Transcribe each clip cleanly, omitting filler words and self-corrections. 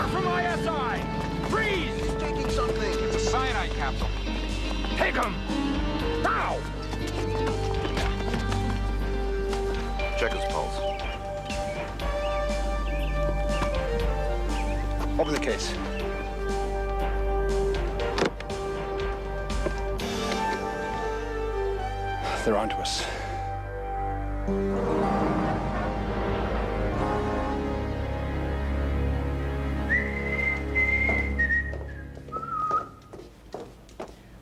Report from ISI! Freeze! He's taking something. It's a cyanide capsule. Take him! Now! Check his pulse. Open the case. They're onto us.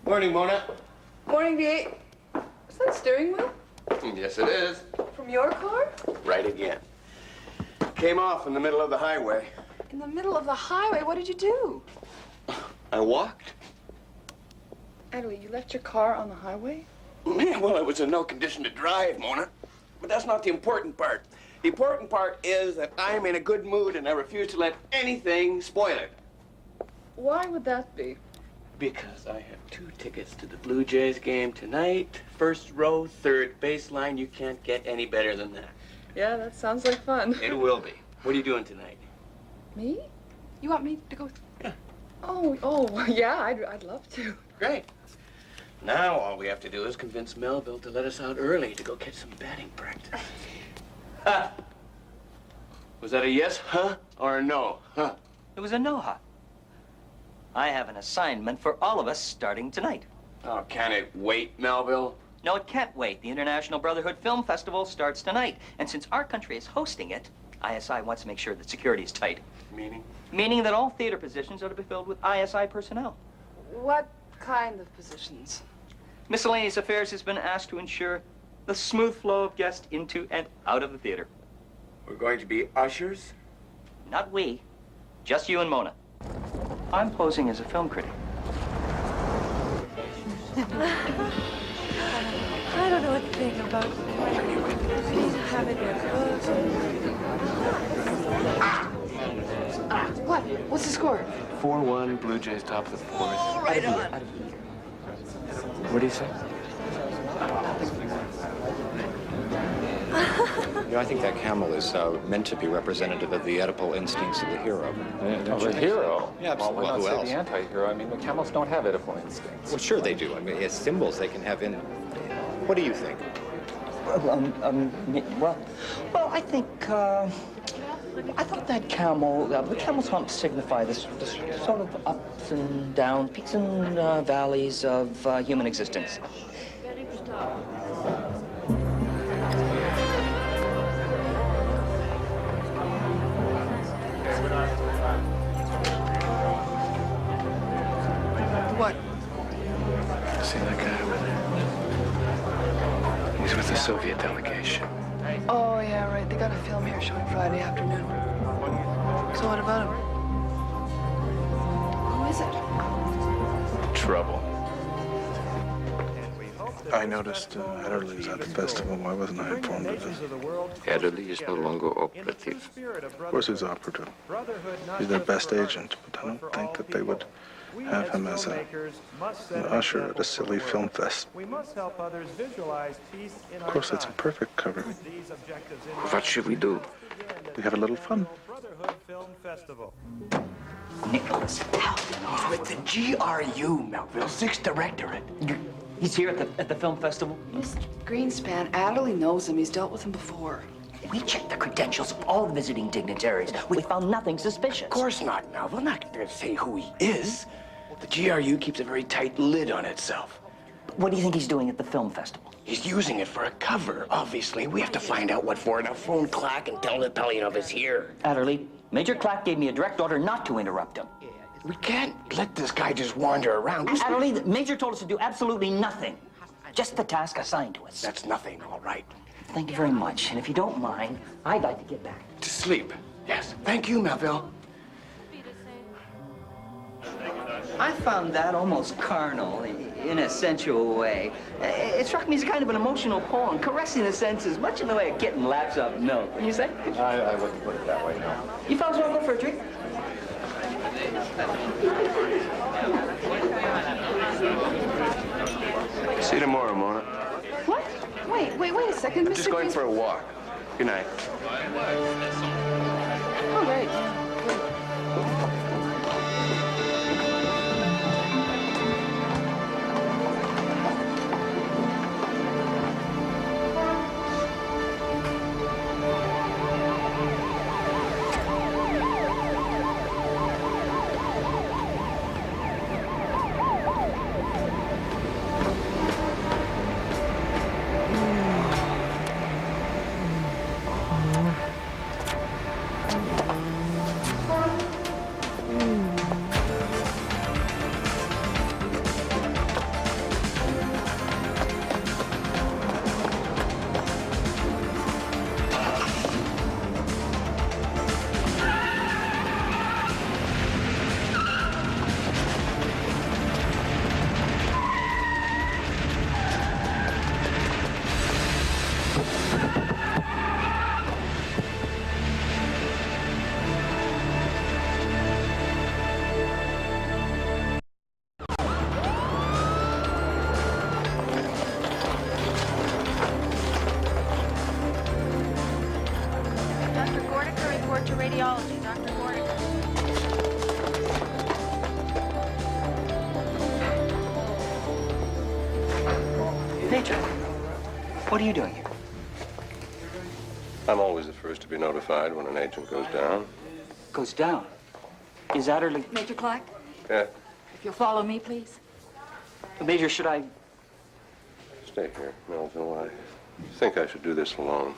Morning, Mona. Morning, V8. Is that steering wheel? Yes, it is. From your car? Right again. Came off in the middle of the highway. In the middle of the highway? What did you do? I walked. Adderly, you left your car on the highway? Yeah, well, I was in no condition to drive, Mona. But that's not the important part. The important part is that I'm in a good mood and I refuse to let anything spoil it. Why would that be? Because I have 2 tickets to the Blue Jays game tonight. First row, third baseline. You can't get any better than that. Yeah, that sounds like fun. It will be. What are you doing tonight? Me? You want me to go? Yeah. Oh, yeah, I'd love to. Great. Now all we have to do is convince Melville to let us out early to go catch some batting practice. Ha! Was that a yes, huh, or a no, huh? It was a no-ha. I have an assignment for all of us starting tonight. Oh, can it wait, Melville? No, it can't wait. The International Brotherhood Film Festival starts tonight. And since our country is hosting it, ISI wants to make sure that security is tight. Meaning? Meaning that all theater positions are to be filled with ISI personnel. What kind of positions? Miscellaneous Affairs has been asked to ensure the smooth flow of guests into and out of the theater. We're going to be ushers? Not we, just you and Mona. I'm posing as a film critic. I don't know a thing about having What? What's the score? 4-1, Blue Jays top of the 4th. Oh, right on. What do you say? You know, I think that camel is meant to be representative of the Oedipal instincts of the hero. The hero? Yeah, well, well, not who say else? the anti-hero. I mean, the camels don't have Oedipal instincts. Well, sure they do. I mean, as symbols they can have in... What do you think? Well, I think, I thought that camel, the camel's hump signify this sort of ups and downs, peaks and valleys of human existence. What? See that guy over there? He's with the Soviet delegation. Oh, yeah, right. They got a film here showing Friday afternoon. So what about him? Who is it? Trouble. I noticed Adderly was at the festival. Why wasn't I informed of it? Adderly is no longer operative. Of course he's operative. He's their best agent, but I don't think that they would have him as an usher at a silly film fest. Of course, it's a perfect cover. What should we do? We have a little fun. Nicholas Alvin. With the GRU, Melville, 6th Directorate. He's here at the film festival. Mr. Greenspan, Adderly knows him. He's dealt with him before. We checked the credentials of all the visiting dignitaries. We found nothing suspicious. Of course not, Melville. Not going to say who he is. The GRU keeps a very tight lid on itself. What do you think he's doing at the film festival? He's using it for a cover, obviously. We have to find out what for. Now phone Clack and tell Napoleonov is here. Adderly, Major Clack gave me a direct order not to interrupt him. We can't let this guy just wander around. Adderly, the Major told us to do absolutely nothing. Just the task assigned to us. That's nothing, all right. Thank you very much. And if you don't mind, I'd like to get back. To sleep. Yes. Thank you, Melville. I found that almost carnal, in a sensual way. It struck me as kind of an emotional poem, caressing the senses, much in the way a kitten laps up milk. Wouldn't you say? I wouldn't put it that way, no. You fellas want to go for a drink? See you tomorrow, Mona. What? Wait a second, Mr. Just going for a walk. Good night. All right. Dr. Gordica, report to radiology. Dr. Gordica. Major, what are you doing here? I'm always the first to be notified when an agent goes down. Goes down. Is Adderly... Major Clark, Yeah, if you'll follow me, please. Major, should I... stay here, Melville. I think I should do this alone.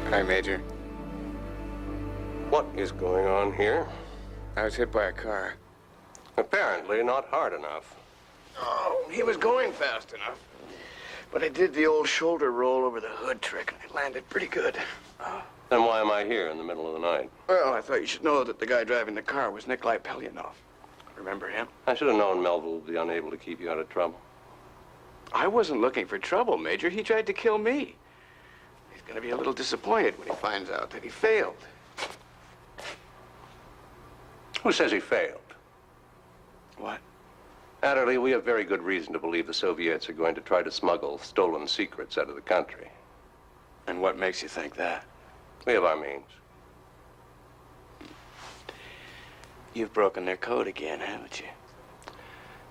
Hi, Major. What is going on here? I was hit by a car. Apparently not hard enough. Oh, he was going fast enough. But I did the old shoulder roll over the hood trick, and it landed pretty good. Then why am I here in the middle of the night? Well, I thought you should know that the guy driving the car was Nikolai Pelyanov. Remember him? I should have known Melville would be unable to keep you out of trouble. I wasn't looking for trouble, Major. He tried to kill me. He's going to be a little disappointed when he finds out that he failed. Who says he failed? What? Adderly, we have very good reason to believe the Soviets are going to try to smuggle stolen secrets out of the country. And what makes you think that? We have our means. You've broken their code again, haven't you?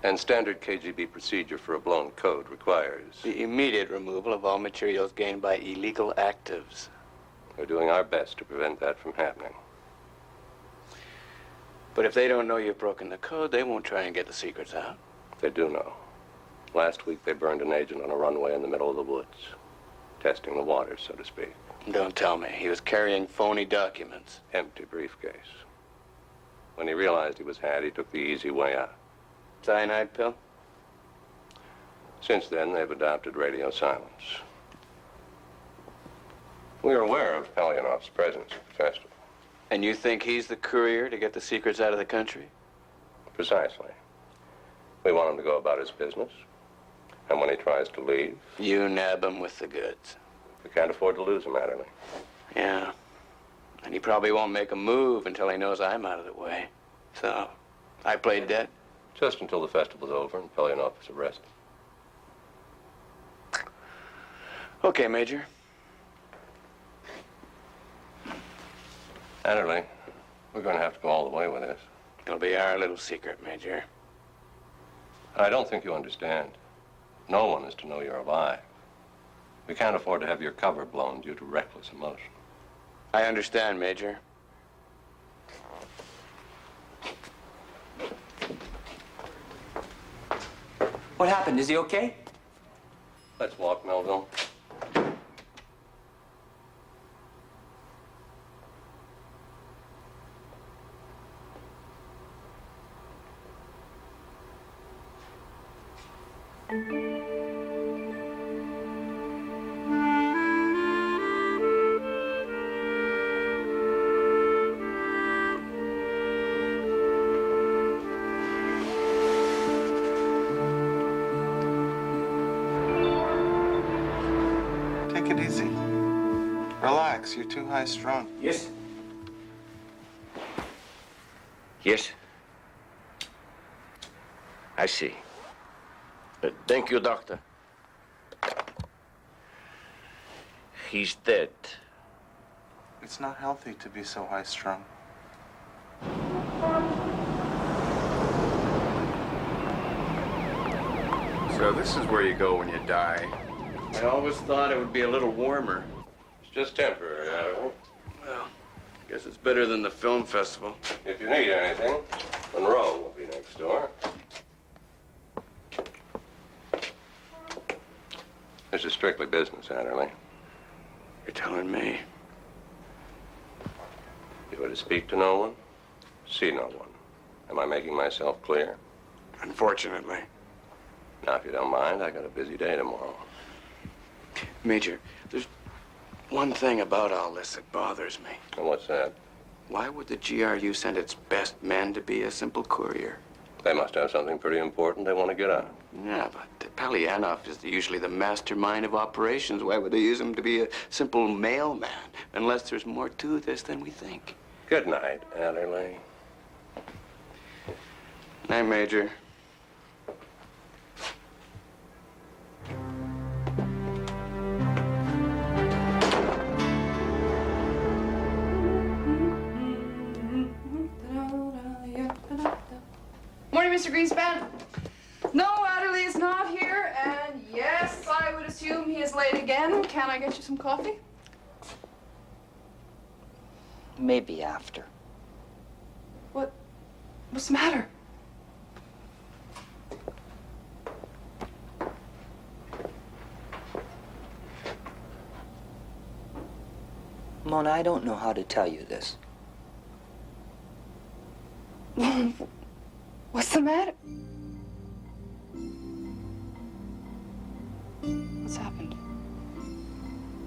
And standard KGB procedure for a blown code requires... the immediate removal of all materials gained by illegal actives. We're doing our best to prevent that from happening. But if they don't know you've broken the code, they won't try and get the secrets out. They do know. Last week, they burned an agent on a runway in the middle of the woods. Testing the waters, so to speak. Don't tell me. He was carrying phony documents. Empty briefcase. When he realized he was had, he took the easy way out. Cyanide pill? Since then, they've adopted radio silence. We are aware of Pelyanov's presence at the festival. And you think he's the courier to get the secrets out of the country? Precisely. We want him to go about his business. And when he tries to leave... you nab him with the goods. We can't afford to lose him, Adderly. Yeah. And he probably won't make a move until he knows I'm out of the way. So, I played dead. Just until the festival's over and Pelyanov is arrested. Okay, Major. Adderly, we're going to have to go all the way with this. It'll be our little secret, Major. I don't think you understand. No one is to know you're alive. We can't afford to have your cover blown due to reckless emotion. I understand, Major. What happened? Is he okay? Let's walk, Melville. Take it easy. Relax, you're too high strung. Yes? Yes? I see. Thank you, doctor. He's dead. It's not healthy to be so high strung. So this is where you go when you die. I always thought it would be a little warmer. It's just temporary, Adderly. Well, Guess it's better than the film festival. If you need anything, Monroe will be next door. This is strictly business, Adderly. You're telling me? You were to speak to no one, see no one. Am I making myself clear? Unfortunately. Now, if you don't mind, I got a busy day tomorrow. Major, there's one thing about all this that bothers me. And what's that? Why would the GRU send its best men to be a simple courier? They must have something pretty important they want to get out. Yeah, but Palyanov is usually the mastermind of operations. Why would they use him to be a simple mailman? Unless there's more to this than we think. Good night, Adderly. Night, Major. Morning, Mr. Greenspan. No, Adderly is not here, and yes, I would assume he is late again. Can I get you some coffee? Maybe after. What's the matter? Mona, I don't know how to tell you this. What's the matter? What's happened?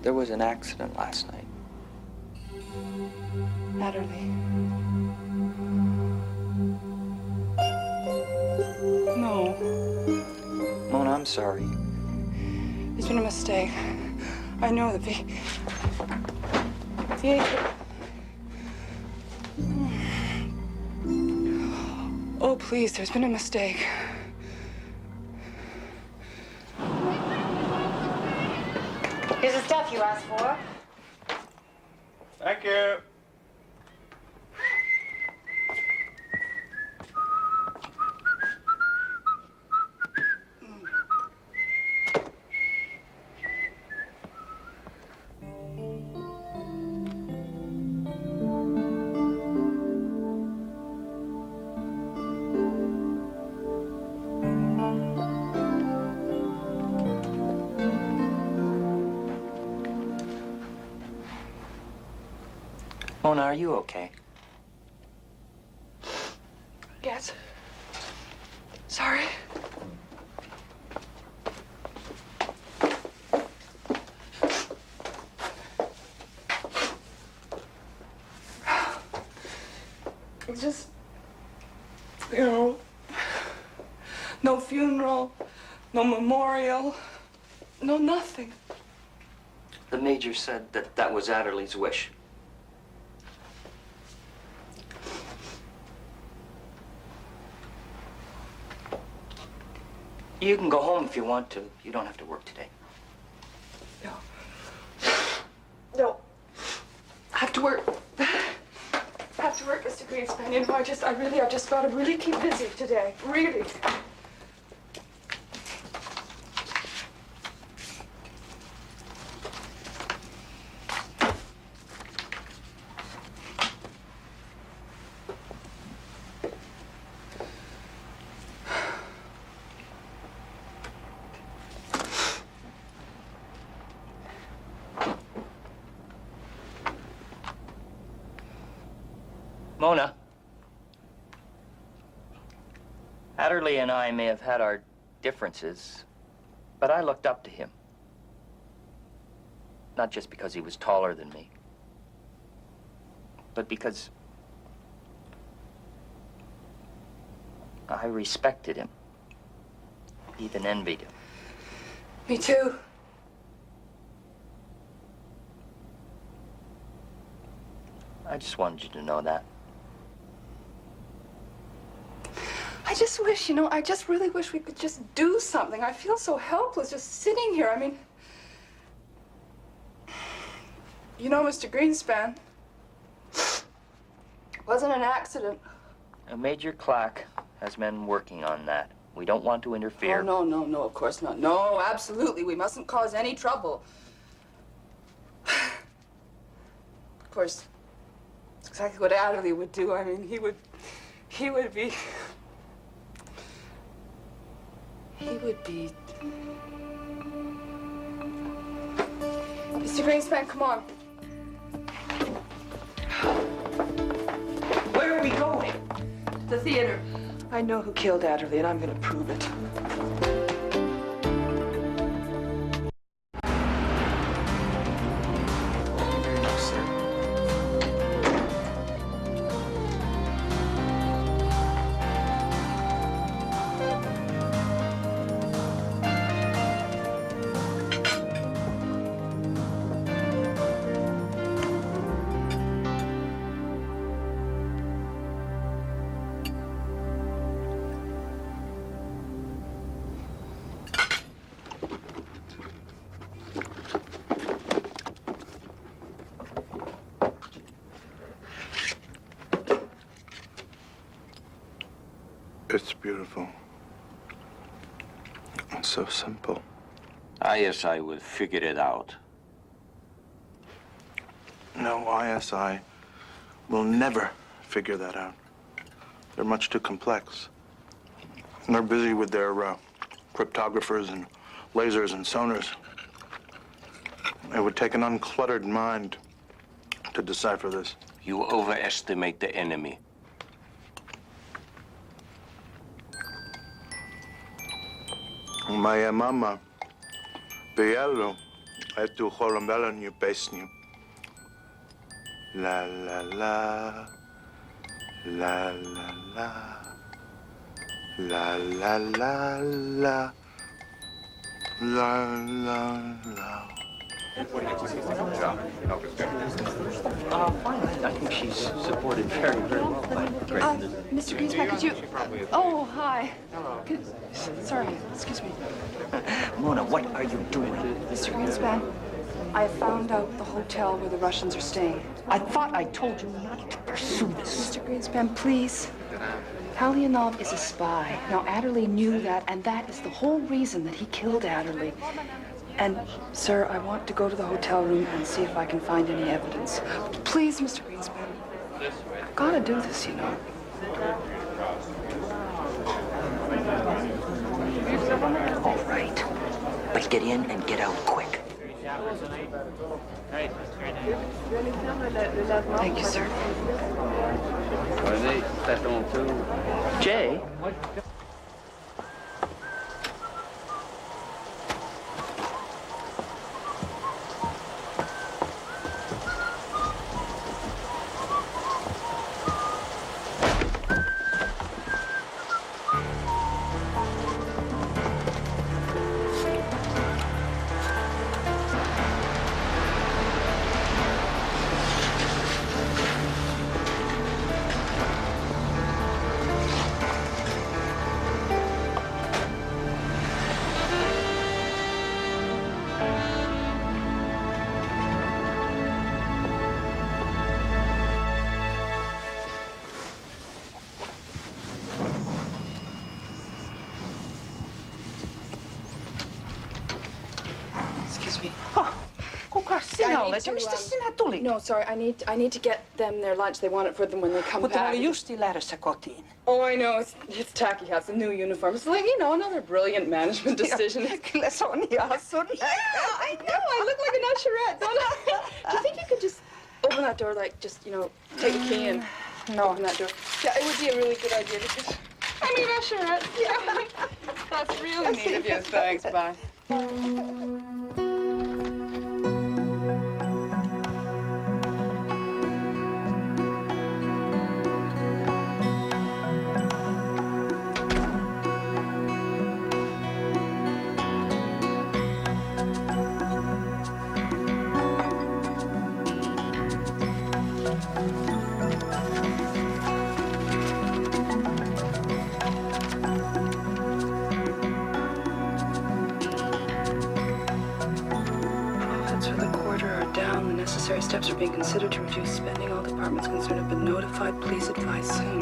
There was an accident last night. Adderly. No. Mona, I'm sorry. There's been a mistake. I know that the Oh, please, there's been a mistake. Here's the stuff you asked for. Thank you. Mona, are you okay? Yes. Sorry. It's just, no funeral, no memorial, no nothing. The major said that that was Adderly's wish. You can go home if you want to. You don't have to work today. No. I have to work. I have to work, Mr. Greenspan. You know, I've just got to really keep busy today. Really. Mona, Adderly and I may have had our differences, but I looked up to him. Not just because he was taller than me, but because I respected him, even envied him. Me too. I just wanted you to know that. I just wish, I just really wish we could just do something. I feel so helpless just sitting here. I mean, Mr. Greenspan, it wasn't an accident. Major Clack has men working on that. We don't want to interfere. Oh, no, of course not. No, absolutely. We mustn't cause any trouble. Of course, exactly what Adderly would do. I mean, he would be... Mr. Greenspan, come on. Where are we going? The theater. I know who killed Adderly, and I'm going to prove it. It's beautiful. It's so simple. ISI will figure it out. No, ISI will never figure that out. They're much too complex. And they're busy with their cryptographers and lasers and sonars. It would take an uncluttered mind to decipher this. You overestimate the enemy. Моя мама пела эту хоромеланью песню. Ла-ла-ла, ла-ла-ла, ла-ла-ла-ла, ла-ла-ла. Fine. I think she's supported very, very well by Mr. Greenspan, could you... Oh, hi. Sorry, excuse me. Mona, what are you doing? Mr. Greenspan, I have found out the hotel where the Russians are staying. I thought I told you not to pursue this. Mr. Greenspan, please. Kalyanov is a spy. Now, Adderly knew that, and that is the whole reason that he killed Adderly. And, sir, I want to go to the hotel room and see if I can find any evidence. Please, Mr. Greenspan. I've got to do this, you know. All right. But get in and get out quick. Thank you, sir. Jay? No, sorry, I need to get them their lunch. They want it for them when they come Mutta back. oli justi lähdössä kotiin. Oh, I know. It's tacky. He has a new uniform. It's like, you know, another brilliant management decision. Kyllä se on ihan sun Yeah, I know. I look like an usherette, don't I? Do you think you could just open that door, like, just, you know, take a key and open that door? Yeah, it would be a really good idea because I mean, usherette. Yeah. That's really neat of you. Thanks. Bye. Steps are being considered to reduce spending. All departments concerned have been notified. Please advise soon.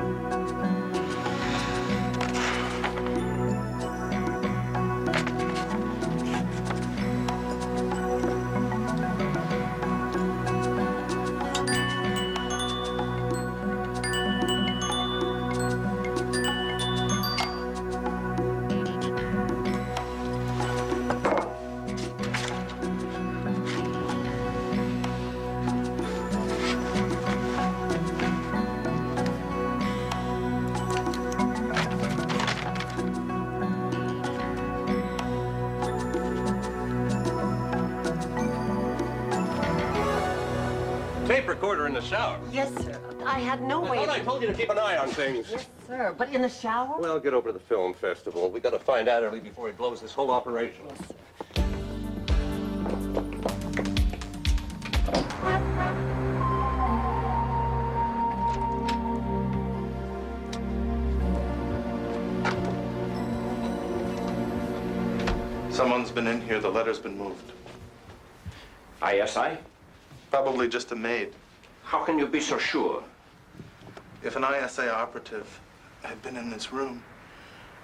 recorder in the shower. Yes, sir. I had no way. I told you to keep an eye on things. Yes, sir. But in the shower? Well, get over to the film festival. We got to find Adderly before he blows this whole operation. Yes, sir. Someone's been in here. The letter's been moved. ISI? Probably just a maid. How can you be so sure? If an ISA operative had been in this room,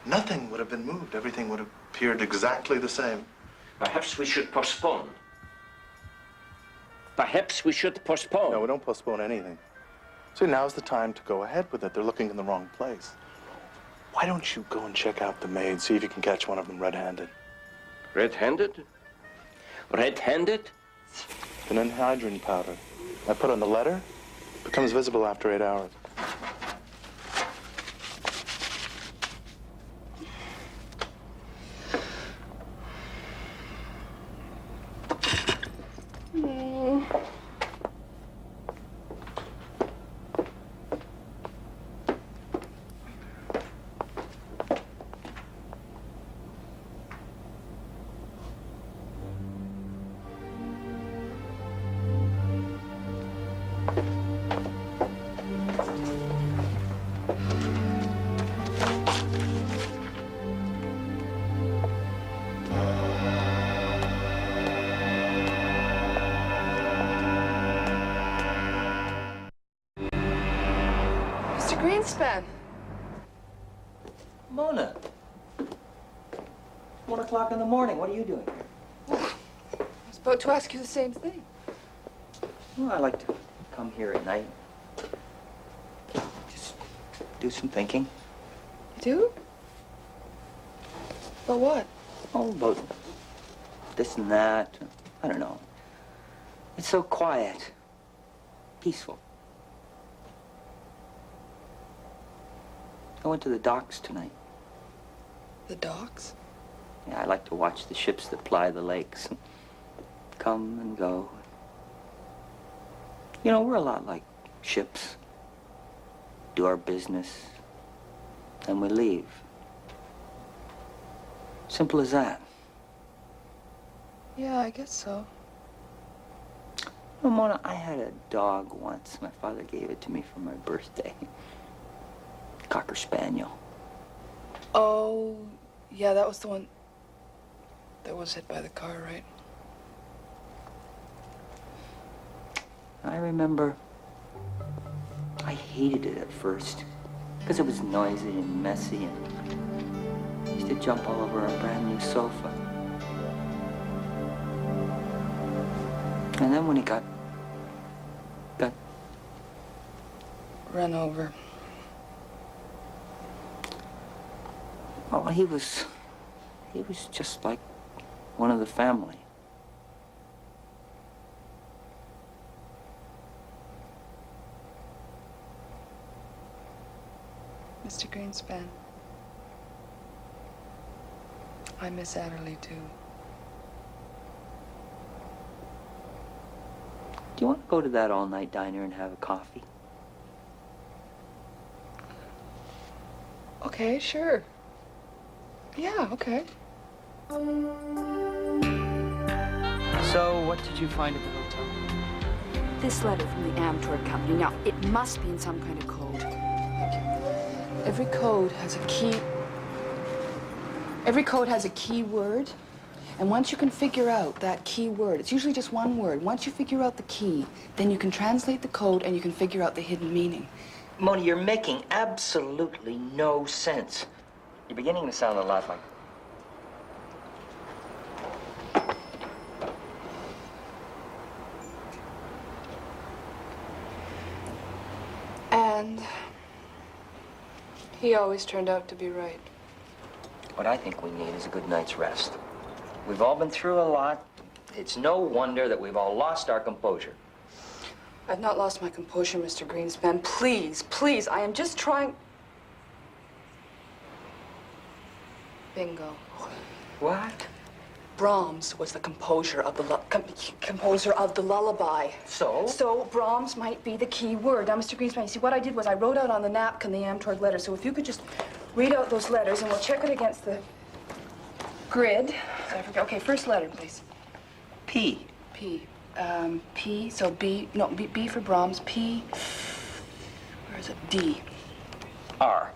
nothing would have been moved. Everything would have appeared exactly the same. Perhaps we should postpone. Perhaps we should postpone. No, we don't postpone anything. See, now's the time to go ahead with it. They're looking in the wrong place. Why don't you go and check out the maid, see if you can catch one of them red-handed? Red-handed? Red-handed? Anhydrine powder. I put on the letter. Becomes visible after 8 hours. Greenspan. Mona. 1 o'clock in the morning. What are you doing here? I was about to ask you the same thing. Well, I like to come here at night. Just do some thinking. You do? About what? Oh, about this and that. I don't know. It's so quiet. Peaceful. I went to the docks tonight. The docks? Yeah, I like to watch the ships that ply the lakes. Come and go. You know, we're a lot like ships. Do our business, and we leave. Simple as that. Yeah, I guess so. Well, Mona, I had a dog once. My father gave it to me for my birthday. Cocker Spaniel. Oh, yeah, that was the one that was hit by the car, right? I remember I hated it at first because it was noisy and messy and used to jump all over our brand new sofa. And then when he got Run over. Oh, he was just like one of the family. Mr. Greenspan, I miss Adderly, too. Do you want to go to that all-night diner and have a coffee? Okay, sure. Yeah, okay. So, what did you find at the hotel? This letter from the Amtor company. Now, it must be in some kind of code. Every code has a key. Every code has a key word. And once you can figure out that key word, it's usually just one word. Once you figure out the key, then you can translate the code and you can figure out the hidden meaning. Mona, you're making absolutely no sense. You're beginning to sound a lot like... And he always turned out to be right. What I think we need is a good night's rest. We've all been through a lot. It's no wonder that we've all lost our composure. I've not lost my composure, Mr. Greenspan. Please, please, I am just trying... Bingo. What? Brahms was the composer of the lullaby. So? So Brahms might be the key word. Now, Mr. Greenspan, you see, what I did was I wrote out on the napkin the Amtorg letters. So if you could just read out those letters, and we'll check it against the grid. So I forget. Okay, first letter, please. P. P. P. So B. No, B for Brahms. P. Where is it? D. R.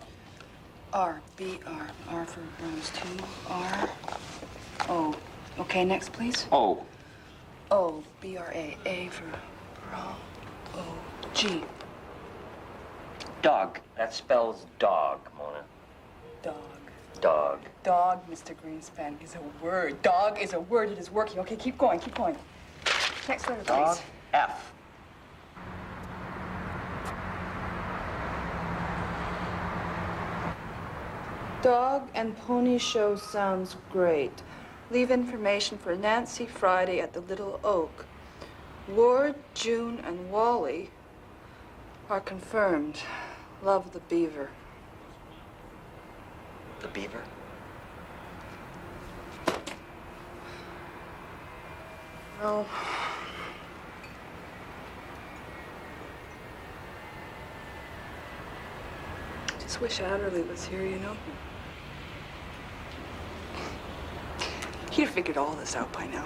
R. B. R. R for Brahms. 2. R. O. Okay, next, please. O. O. B. R. A. A for Brahms. O. G. Dog. That spells dog, Mona. Dog. Dog. Dog, Mr. Greenspan, is a word. Dog is a word. It is working. Okay, keep going, keep going. Next letter, Dog. please. F. Dog and pony show sounds great. Leave information for Nancy Friday at the Little Oak. Ward, June, and Wally are confirmed. Love the beaver. The beaver? No. Just wish Adderly was here, you know? He'd have figured all this out by now.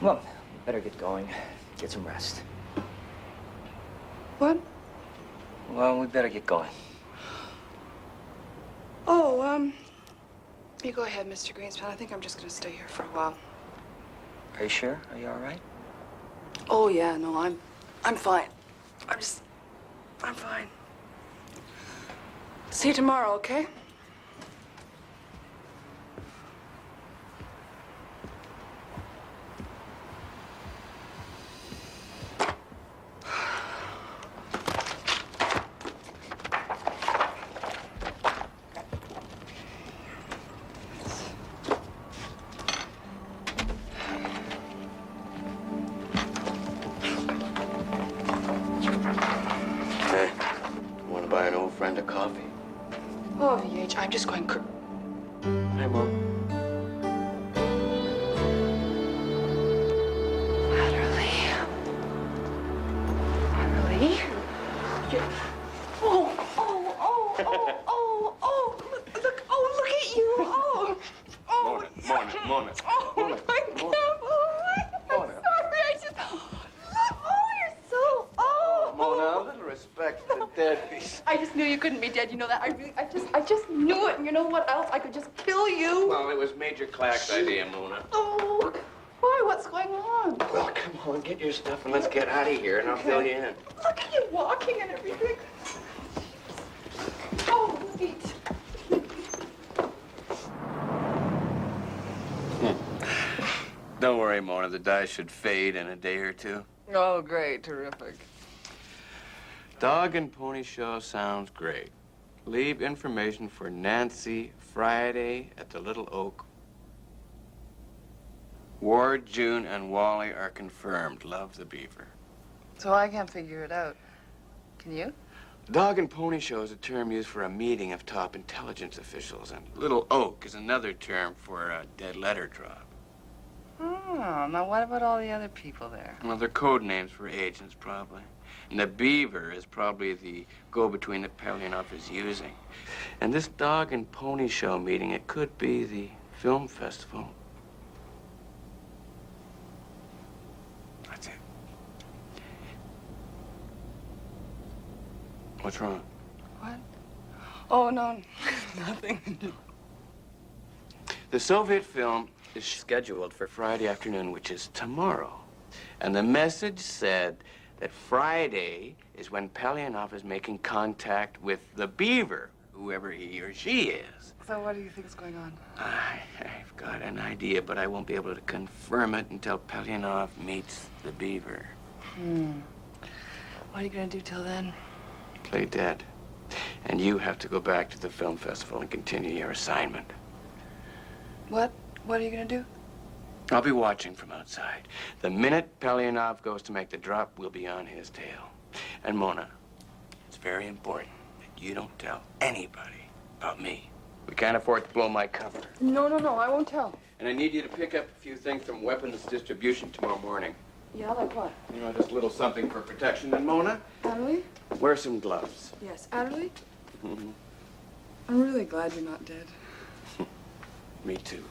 Well, we better get going. Get some rest. What? Well, we better get going. Oh, you go ahead, Mr. Greenspan. I think I'm just gonna stay here for a while. Are you sure? Are you all right? Oh, yeah, no, I'm fine. I'm fine. See you tomorrow, okay? Oh, VH, I'm just going Hey, Mom. Adderly. Adderly? Look at you. Mona. Oh, my God. I'm sorry. I just, you're so, Mona, a little respect for the dead. I just knew you couldn't be dead. You know that. I just knew it. And you know what else? I could just kill you. Well, it was Major Clack's idea, Mona. Oh, why? What's going on? Well, come on, get your stuff and let's get out of here, and I'll fill you in. Look at you walking and everything. Oh, wait. Don't worry, Mona. The dye should fade in a day or two. Oh, great. Terrific. Dog and pony show sounds great. Leave information for Nancy Friday at the Little Oak. Ward, June, and Wally are confirmed. Love the beaver. So I can't figure it out. Can you? Dog and pony show is a term used for a meeting of top intelligence officials, and Little Oak is another term for a dead letter drop. Oh, now what about all the other people there? Well, they're code names for agents, probably. And the beaver is probably the go-between that Pelianov is using. And this dog and pony show meeting, it could be the film festival. That's it. What's wrong? What? Oh, no, nothing. The Soviet film is scheduled for Friday afternoon, which is tomorrow. And the message said that Friday is when Pelianov is making contact with the beaver, whoever he or she is. So what do you think is going on? I've got an idea, but I won't be able to confirm it until Pelianov meets the beaver. What are you going to do till then? Play dead. And you have to go back to the film festival and continue your assignment. What? What are you going to do? I'll be watching from outside. The minute Pelianov goes to make the drop, we'll be on his tail. And Mona, it's very important that you don't tell anybody about me. We can't afford to blow my cover. No, I won't tell. And I need you to pick up a few things from weapons distribution tomorrow morning. Yeah, like what? You know, just a little something for protection. And Mona, Adderly? wear some gloves. Yes, Adderly? I'm really glad you're not dead. Me too.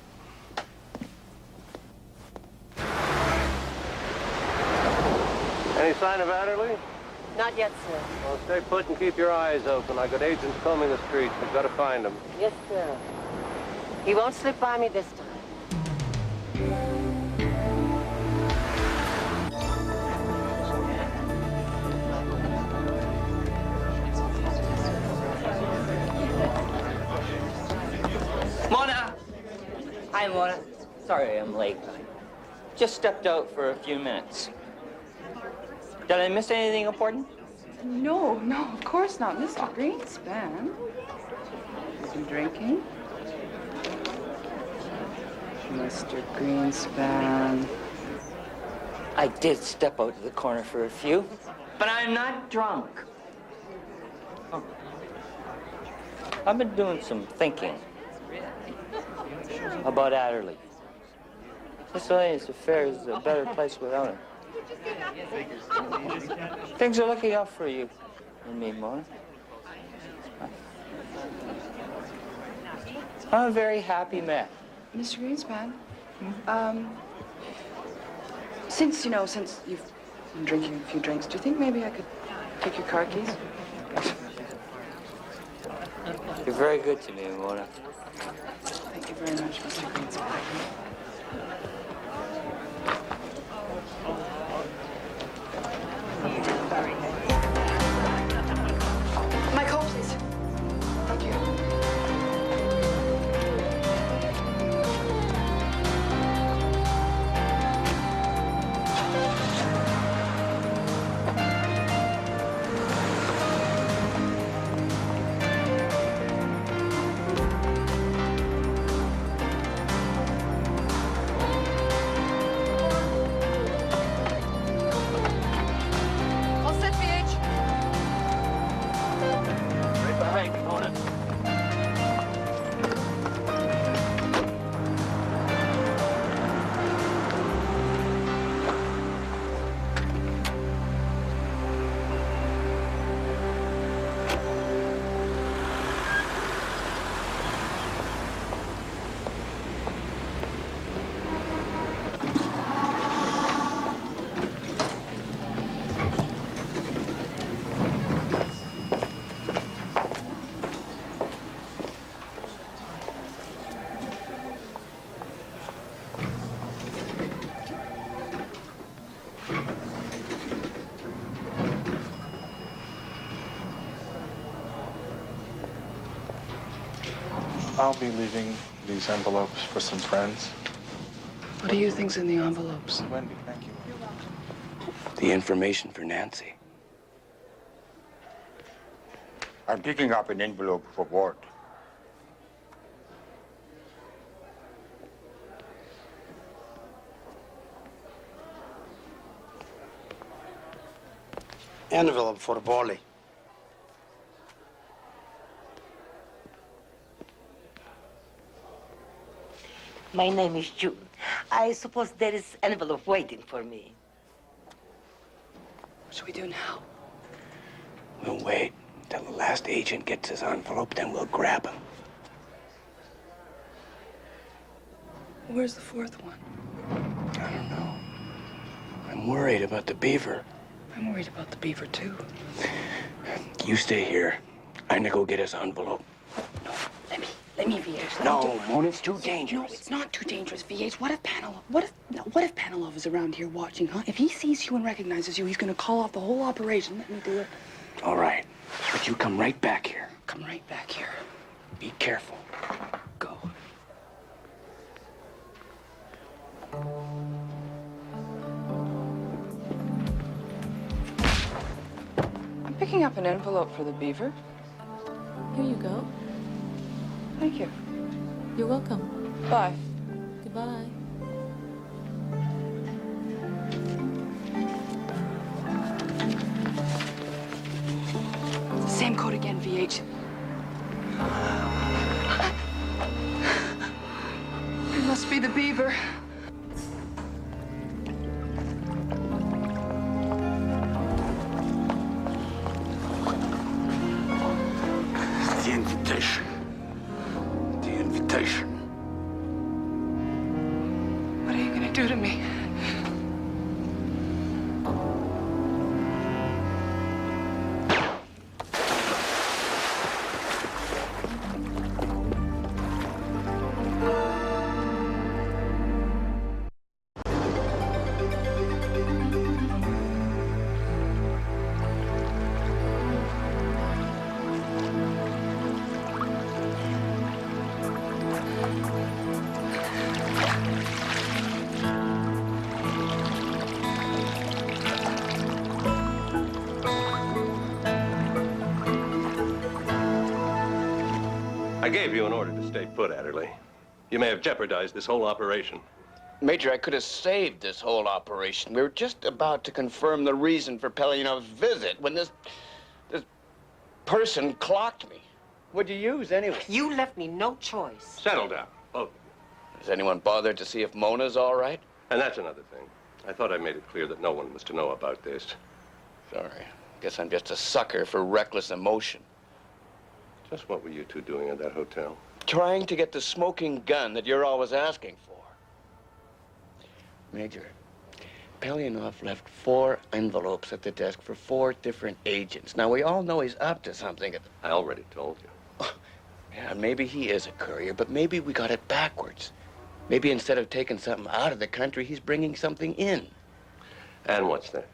Any sign of Adderly? Not yet, sir. Well, stay put and keep your eyes open. I got agents combing the streets. We've got to find him. Yes, sir. He won't slip by me this time. Mona! Hi, Mona. Sorry I'm late. Just stepped out for a few minutes. Did I miss anything important? No, of course not. Mr. Greenspan. You drinking? Mr. Greenspan. I did step out to the corner for a few, but I'm not drunk. Oh. I've been doing some thinking about Adderly. This lady's affair is a better place without him. Things are looking up for you and me, Mona. I'm a very happy man. Mr. Greenspan, since you've been drinking a few drinks, do you think maybe I could take your car keys? You're very good to me, Mona. Thank you very much, Mr. Greenspan. My coat, please. Thank you. All set, BH. Right behind you, Mona. I'll be leaving these envelopes for some friends. What do you think's in the envelopes? Wendy, thank you. The information for Nancy. I'm picking up an envelope for Ward. Envelope for Bolly. My name is June. I suppose there is envelope waiting for me. What should we do now? We'll wait till the last agent gets his envelope, then we'll grab him. Where's the fourth one? I don't know. I'm worried about the beaver. I'm worried about the beaver, too. You stay here. I'm gonna go get his envelope. No, let me, VH. No, Mona, it's too dangerous. No, it's not too dangerous, VH. What if Panilov is around here watching, huh? If he sees you and recognizes you, he's gonna call off the whole operation. Let me do it. All right, but you come right back here. Come right back here. Be careful. Go. I'm picking up an envelope for the beaver. Here you go. Thank you. You're welcome. Bye. Goodbye. gate. It must be the beaver. The invitation. The invitation. What are you gonna do to me? I gave you an order to stay put, Adderly. You may have jeopardized this whole operation. Major, I could have saved this whole operation. We were just about to confirm the reason for Pelionov's visit when this person clocked me. What'd you use, anyway? You left me no choice. Settle down, both. Has anyone bothered to see if Mona's all right? And that's another thing. I thought I made it clear that no one was to know about this. Sorry. Guess I'm just a sucker for reckless emotion. Just what were you two doing at that hotel? Trying to get the smoking gun that you're always asking for. Major, Pelionov left 4 envelopes at the desk for 4 different agents. Now, we all know he's up to something. I already told you. Yeah, maybe he is a courier, but maybe we got it backwards. Maybe instead of taking something out of the country, he's bringing something in. And what's that?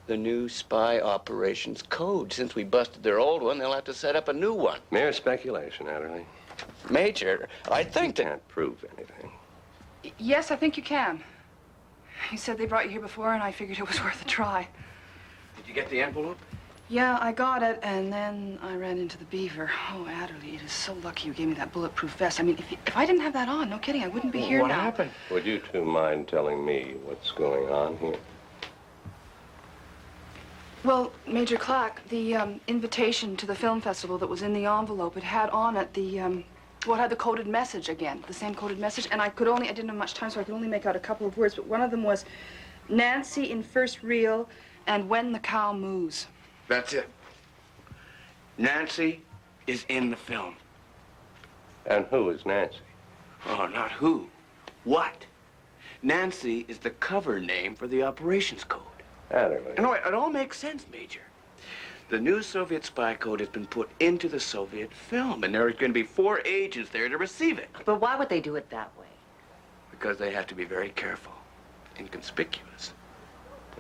The new spy operations code. Since we busted their old one, they'll have to set up a new one. Mere speculation, Adderly. Major, I think that... Can't prove anything. Yes, I think you can. You said they brought you here before, and I figured it was worth a try. Did you get the envelope? Yeah, I got it, and then I ran into the beaver. Oh, Adderly, it is so lucky you gave me that bulletproof vest. I mean, if I didn't have that on, no kidding, I wouldn't be here now. What happened? Would you two mind telling me what's going on here? Well, Major Clack, the invitation to the film festival that was in the envelope, it had on it the, well, it had the coded message again, the same coded message, and I didn't have much time, so I could only make out a couple of words, but one of them was, Nancy in first reel, and when the cow moos. That's it. Nancy is in the film. And who is Nancy? Oh, not who. What? Nancy is the cover name for the operations code. Adderly. No, it all makes sense, Major. The new Soviet spy code has been put into the Soviet film, and there are going to be 4 agents there to receive it. But why would they do it that way? Because they have to be very careful, inconspicuous.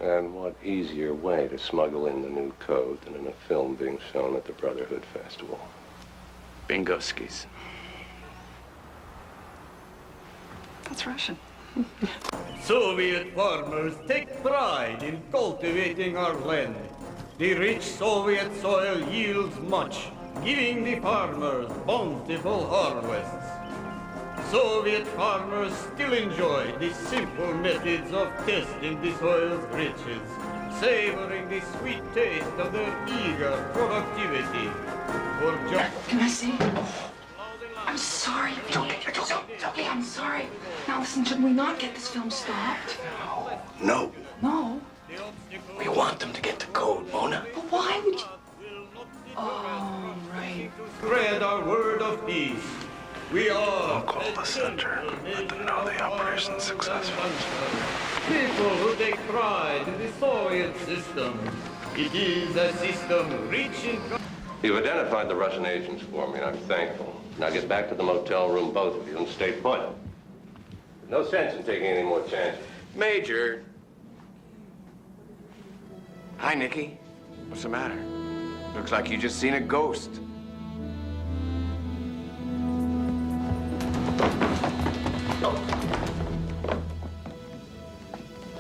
And what easier way to smuggle in the new code than in a film being shown at the Brotherhood Festival? Bingo skis. That's Russian. Soviet farmers take pride in cultivating our land. The rich Soviet soil yields much, giving the farmers bountiful harvests. Soviet farmers still enjoy the simple methods of testing the soil's riches, savoring the sweet taste of their eager productivity. Can I see? I'm sorry. It's okay, I'm sorry. Now listen, should we not get this film stopped? No. No? We want them to get the code, Mona. But why would you? Oh, right. Spread our word of peace. We are... I'll call the center. Let them know the operation's successful. People who take pride in the Soviet system. It is a system rich in... You've identified the Russian agents for me, and I'm thankful. Now get back to the motel room, both of you, and stay put. No sense in taking any more chances. Major. Hi, Nikki. What's the matter? Looks like you just seen a ghost.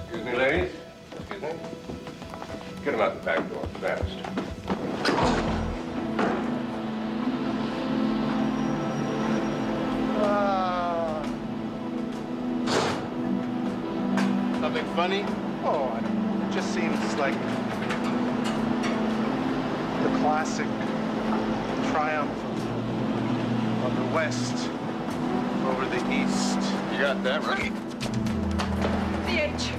Excuse me, ladies. Excuse me. Get them out the back door, fast. Something funny? Oh, I don't know. It just seems like the classic triumph of the West over the East. You got that right. VH.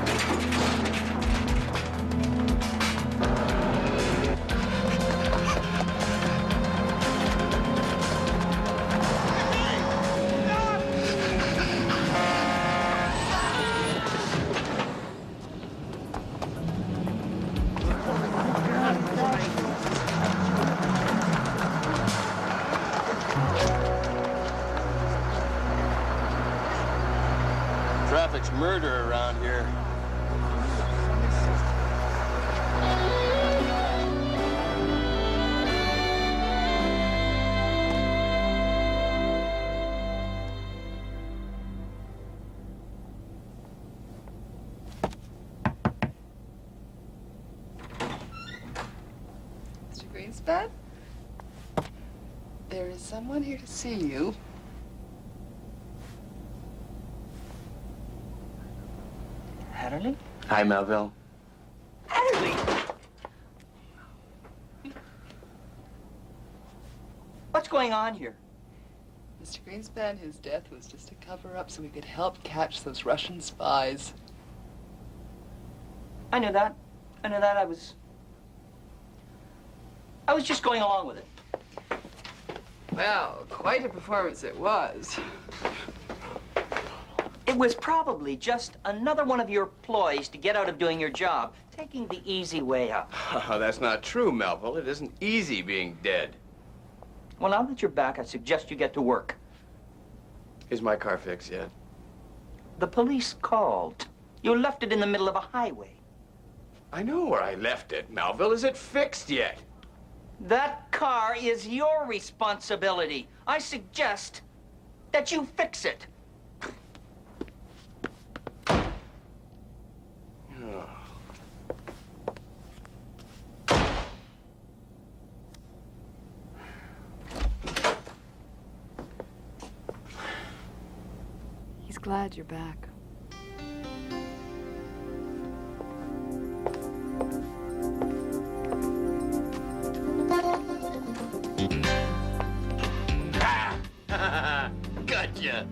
Traffic's murder around here. Mr. Greenspan? There is someone here to see you. Adderly? Hi, Melville. Adderly! What's going on here? Mr. Greenspan, his death was just a cover-up so we could help catch those Russian spies. I knew that. I knew that. I was just going along with it. Well, quite a performance it was. It was probably just another one of your ploys to get out of doing your job, taking the easy way out. Oh, that's not true, Melville. It isn't easy being dead. Well, now that you're back, I suggest you get to work. Is my car fixed yet? The police called. You left it in the middle of a highway. I know where I left it, Melville. Is it fixed yet? That car is your responsibility. I suggest that you fix it. He's glad you're back. Gotcha.